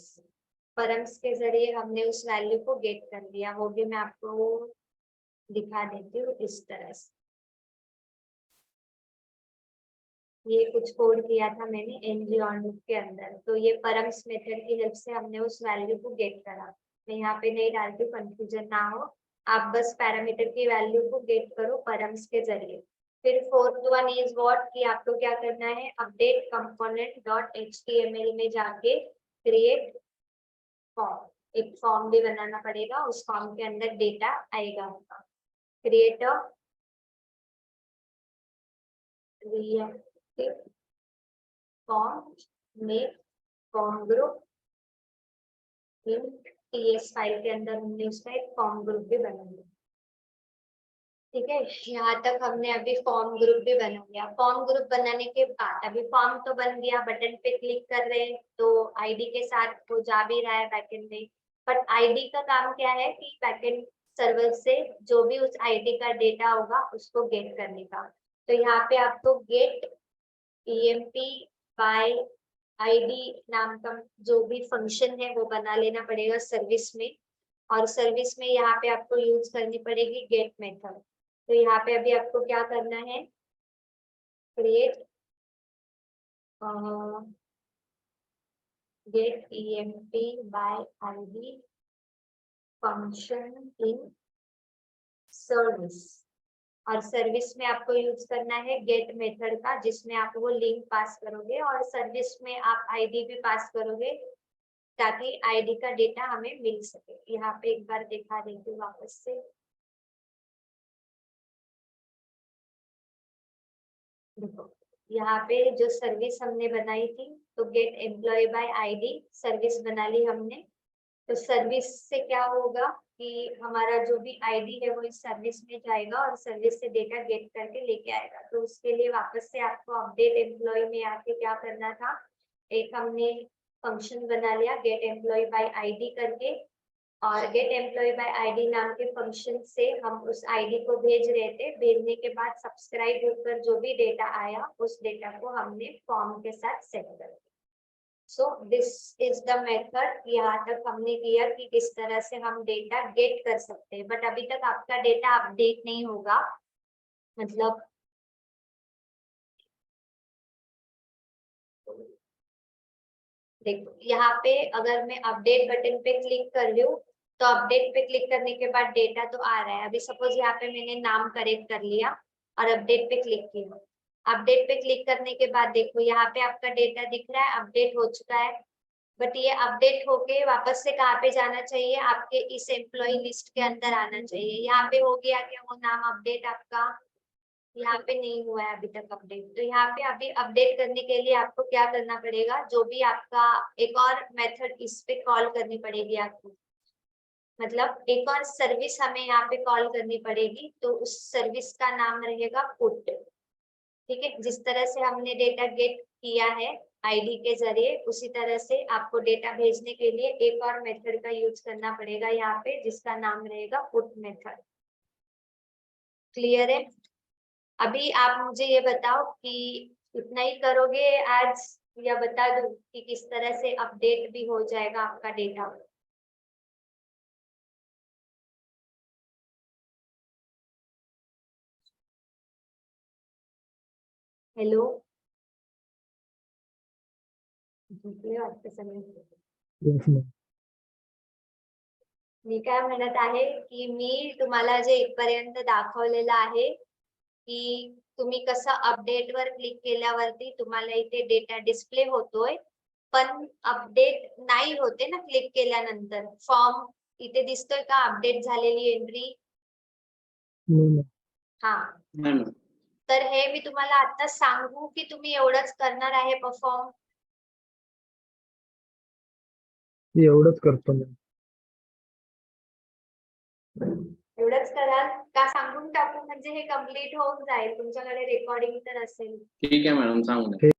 Params के जरिए हमने उस वैल्यू को गेट कर लिया। वो भी मैं आपको दिखा देती हूँ इस तरह से। ये कुछ कोड किया था मैंने एनजीओन के अंदर, तो ये परम्स मेथड की हेल्प से हमने उस वैल्यू को गेट करा। मैं यहाँ पे नहीं डालती, कंफ्यूजन ना हो। आप बस पैरामीटर की वैल्यू को गेट करो परम्स के जरिए। फिर फोर्थ वन इज व्हाट कि आपको क्या करना है, अपडेट कंपोनेंट डॉट एचटीएमएल में जाके क्रिएट फॉर्म, एक फॉर्म भी बनाना पड़ेगा। उस फॉर्म के अंदर डेटा आएगा आपका। Create a reactive form make form group in TS file के अंदर हमने उसका एक फॉर्म ग्रुप भी बना लिया। ठीक है, यहाँ तक हमने अभी फॉर्म ग्रुप भी बना लिया। फॉर्म ग्रुप बनाने के बाद अभी फॉर्म तो बन गया, बटन पे क्लिक कर रहे हैं तो आईडी के साथ वो जा भी रहा है बैकएंड में। बट आईडी का काम क्या है कि बैकएंड सर्वर से जो भी उस आईडी का डेटा होगा उसको गेट करने का। तो यहाँ पे आपको गेट ईएमपी बाय आईडी नाम का जो भी फंक्शन है वो बना लेना पड़ेगा सर्विस में। और सर्विस में यहाँ पे आपको यूज करनी पड़ेगी गेट मेथड। तो यहाँ पे अभी आपको क्या करना है, create get EMP by ID function in service. और सर्विस में आपको यूज करना है गेट मेथड का, जिसमें आप वो लिंक पास करोगे और सर्विस में आप आईडी भी पास करोगे ताकि आईडी का डेटा हमें मिल सके। यहाँ पे एक बार दिखा देती हूँ वापस से। देखो यहाँ पे जो सर्विस हमने बनाई थी तो get employ by ID service बना ली हमने। तो सर्विस से क्या होगा कि हमारा जो भी आईडी है वो इस सर्विस में जाएगा और सर्विस से डेटा गेट करके लेके आएगा। तो उसके लिए वापस से आपको अपडेट एम्प्लॉय में आके क्या करना था, एक हमने फंक्शन बना लिया गेट एम्प्लॉय बाय आईडी करके। और गेट एम्प्लॉय बाय आईडी नाम के फंक्शन से हम उस आईडी को भेज रहे थे। भेजने के बाद सब्सक्राइब होकर जो भी डेटा आया उस डेटा को हमने फॉर्म के साथ सेट कर दिया। So this is the method. यहाँ तक हमने किया कि किस तरह से हम डेटा गेट कर सकते हैं। बट अभी तक आपका डेटा अपडेट नहीं होगा, मतलब देखो यहाँ पे अगर मैं अपडेट बटन पे क्लिक कर रही हूँ तो अपडेट पे क्लिक करने के बाद डेटा तो आ रहा है। अभी सपोज यहाँ पे मैंने नाम करेक्ट कर लिया और अपडेट पे क्लिक किया। अपडेट पे क्लिक करने के बाद देखो यहाँ पे आपका डेटा दिख रहा है, अपडेट हो चुका है। बट ये अपडेट होके वापस से कहाँ पे जाना चाहिए, आपके इस एम्प्लॉय लिस्ट के अंदर आना चाहिए। यहाँ पे हो गया क्या वो नाम अपडेट आपका, यहाँ पे नहीं हुआ है अभी तक अपडेट। तो यहाँ पे अभी अपडेट करने के लिए आपको क्या करना पड़ेगा, जो भी आपका एक और मेथड इस पे कॉल करनी पड़ेगी आपको, मतलब एक और सर्विस हमें यहाँ पे कॉल करनी पड़ेगी। तो उस सर्विस का नाम रहेगा पुट। ठीक है, जिस तरह से हमने डेटा गेट किया है आईडी के जरिए उसी तरह से आपको डेटा भेजने के लिए एक और मेथड का यूज करना पड़ेगा यहाँ पे, जिसका नाम रहेगा पुट मेथड। क्लियर है? अभी आप मुझे ये बताओ कि इतना ही करोगे आज या बता दूं कि किस तरह से अपडेट भी हो जाएगा आपका डेटा। हेलो, आपके समय Yes, ma'am. मी काय म्हणत आहे की मी तुम्हाला जे इथपर्यंत दाखवलेलं आहे की तुम्ही कसं अपडेट वर क्लिक केल्यावरती तुम्हाला इथे डेटा डिस्प्ले होतोय, पण अपडेट नाही होते ना क्लिक केल्यानंतर। फॉर्म इथे दिसतोय का अपडेट झालेली एंट्री? No, ma'am. हा, नाही मॅडम. तर हे मी तुम्हाला आता सांगू की तुम्ही एवढंच करणार आहे परफॉर्म? एवढंच करतो मॅम. एवढंच कराल का सांगून टाकू, म्हणजे हे कम्प्लीट होऊन जाईल, तुमच्याकडे रेकॉर्डिंग तर असेल। ठीक आहे मॅडम, सांगू द्या.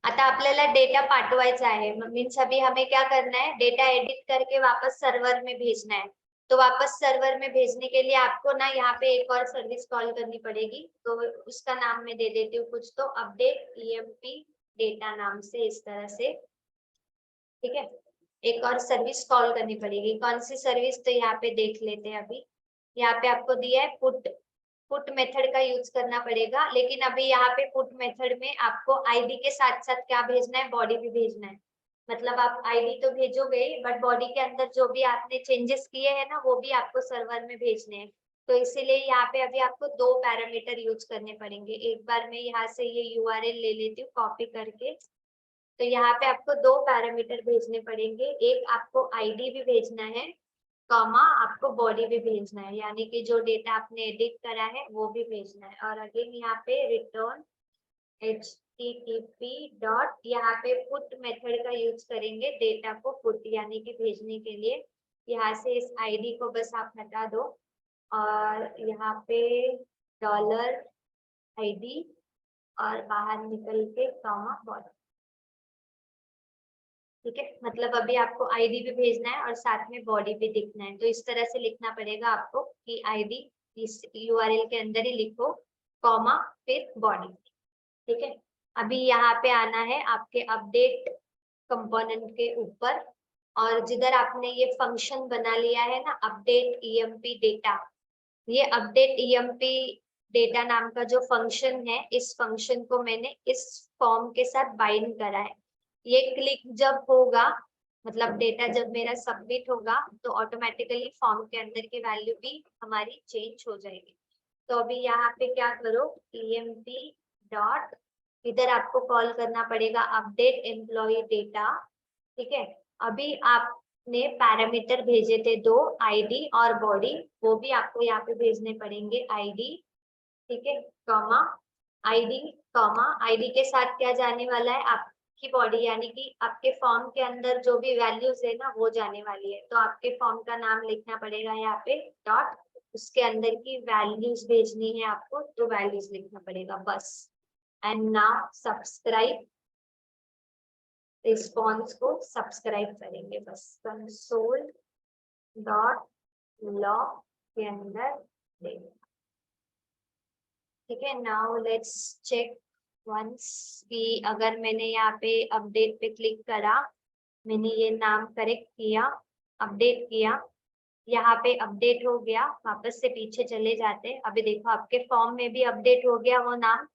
आता आपल्याला डेटा पाठवायचा है, मीन्स अभी हमें क्या करना है, डेटा एडिट करके वापस सर्वर में भेजना है। तो वापस सर्वर में भेजने के लिए आपको ना यहाँ पे एक और सर्विस कॉल करनी पड़ेगी। तो उसका नाम मैं दे देती हूँ कुछ, तो अपडेट ईएमपी डेटा नाम से, इस तरह से। ठीक है, एक और सर्विस कॉल करनी पड़ेगी। कौन सी सर्विस, तो यहाँ पे देख लेते हैं। अभी यहाँ पे आपको दिया है पुट मेथड का यूज करना पड़ेगा। लेकिन अभी यहाँ पे पुट मेथड में आपको आईडी के साथ साथ क्या भेजना है, बॉडी भी भेजना है। मतलब आप आईडी तो भेजोगे बट बॉडी के अंदर जो भी आपने चेंजेस किए हैं ना वो भी आपको सर्वर में भेजने हैं। तो इसीलिए यहाँ पे अभी आपको दो पैरामीटर यूज करने पड़ेंगे। एक बार मैं यहाँ से ये यूआरएल ले लेती हूँ कॉपी करके। तो यहाँ पे आपको दो पैरामीटर भेजने पड़ेंगे, एक आपको आईडी भी भेजना है, कॉमा आपको बॉडी भी भेजना है, यानी कि जो डेटा आपने एडिट करा है वो भी भेजना है। और अगेन यहाँ पे रिटर्न http डॉट, यहाँ पे पुट मेथड का यूज करेंगे डेटा को पुट यानी कि भेजने के लिए। यहाँ से इस आईडी को बस आप हटा दो और यहाँ पे डॉलर आईडी और बाहर निकल के कॉमा बॉडी। ठीक है, मतलब अभी आपको आईडी भी भेजना है और साथ में बॉडी भी दिखना है, तो इस तरह से लिखना पड़ेगा आपको कि आईडी इस यूआरएल के अंदर ही लिखो, कॉमा फिर बॉडी। ठीक है, अभी यहाँ पे आना है आपके अपडेट कंपोनेंट के ऊपर, और जिधर आपने ये फंक्शन बना लिया है ना अपडेट ईएमपी डेटा, ये अपडेट ईएमपी डेटा नाम का जो फंक्शन है, इस फंक्शन को मैंने इस फॉर्म के साथ बाइंड करा है। ये क्लिक जब होगा, मतलब डेटा जब मेरा सबमिट होगा, तो ऑटोमेटिकली फॉर्म के अंदर की वैल्यू भी हमारी चेंज हो जाएगी। तो अभी यहाँ पे क्या करो, ईएमपी डॉट, इधर आपको कॉल करना पड़ेगा अपडेट एम्प्लॉय डेटा। ठीक है, अभी आपने पैरामीटर भेजे थे 2, आईडी और बॉडी, वो भी आपको यहाँ पे भेजने पड़ेंगे आईडी। ठीक है, कॉमा आईडी, कॉमा आईडी के साथ क्या जाने वाला है, आपकी बॉडी यानी कि आपके फॉर्म के अंदर जो भी वैल्यूज है ना वो जाने वाली है। तो आपके फॉर्म का नाम लिखना पड़ेगा यहाँ पे डॉट, उसके अंदर की वैल्यूज भेजनी है आपको, तो वैल्यूज लिखना पड़ेगा बस। एंड नाउ सब्सक्राइब, रिस्पॉन्स को सब्सक्राइब करेंगे बस, कंसोल डॉट लॉग के अंदर देंगे। ठीक है, नाउ लेट्स चेक वंस कि अगर मैंने यहाँ पे अपडेट पे क्लिक करा, मैंने ये नाम करेक्ट किया, अपडेट किया, यहाँ पे अपडेट हो गया, वापस से पीछे चले जाते, अभी देखो आपके फॉर्म में भी अपडेट हो गया वो नाम।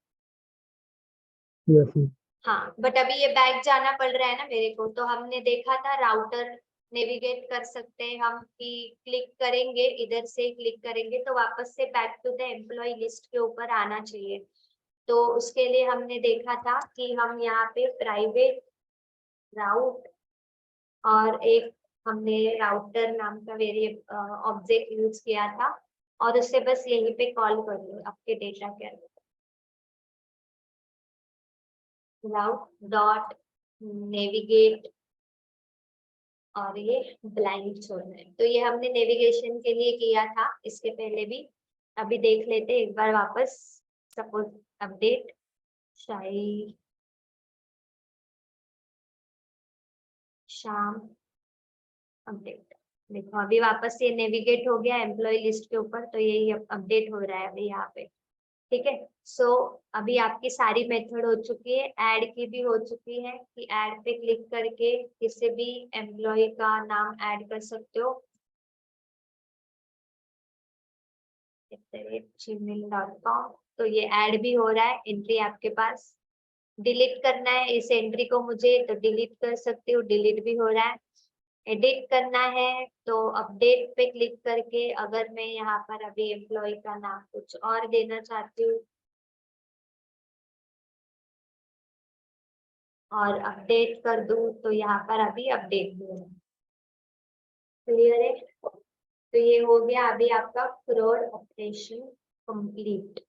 Yes ma'am. हाँ, बट अभी ये बैक जाना पड़ रहा है ना मेरे को, तो हमने देखा था राउटर नेविगेट कर सकते हैं हम कि क्लिक करेंगे, इधर से क्लिक करेंगे तो वापस से back to the employ list के ऊपर आना चाहिए। तो उसके लिए हमने देखा था कि हम यहाँ पे प्राइवेट राउट और एक हमने राउटर नाम का वेरिएबल ऑब्जेक्ट यूज किया था, और उससे बस यहीं पे कॉल कर लो आपके डेटा के अंदर, राउट डॉट नेविगेट, और ये ब्लाइंड छोड़ना है। तो ये हमने नेविगेशन के लिए किया था इसके पहले भी, अभी देख लेते एक बार वापस। सपोज अपडेट शाम अपडेट, देखो अभी वापस ये नेविगेट हो गया एम्प्लॉय लिस्ट के ऊपर, तो यही अपडेट हो रहा है अभी यहाँ पे। ठीक है, सो अभी आपकी सारी मेथड हो चुकी है, ऐड की भी हो चुकी है कि ऐड पे क्लिक करके किसी भी एम्प्लॉय का नाम ऐड कर सकते हो gmail.com। तो ये ऐड भी हो रहा है, एंट्री आपके पास। डिलीट करना है इस एंट्री को मुझे, तो डिलीट कर सकती हूँ, डिलीट भी हो रहा है। एडिट करना है तो अपडेट पे क्लिक करके, अगर मैं यहाँ पर अभी एम्प्लॉय का नाम कुछ और देना चाहती हूँ और अपडेट कर दूं, तो यहाँ पर अभी अपडेट भी हो, क्लियर है। तो ये हो गया अभी आपका फ्रॉड ऑपरेशन कंप्लीट।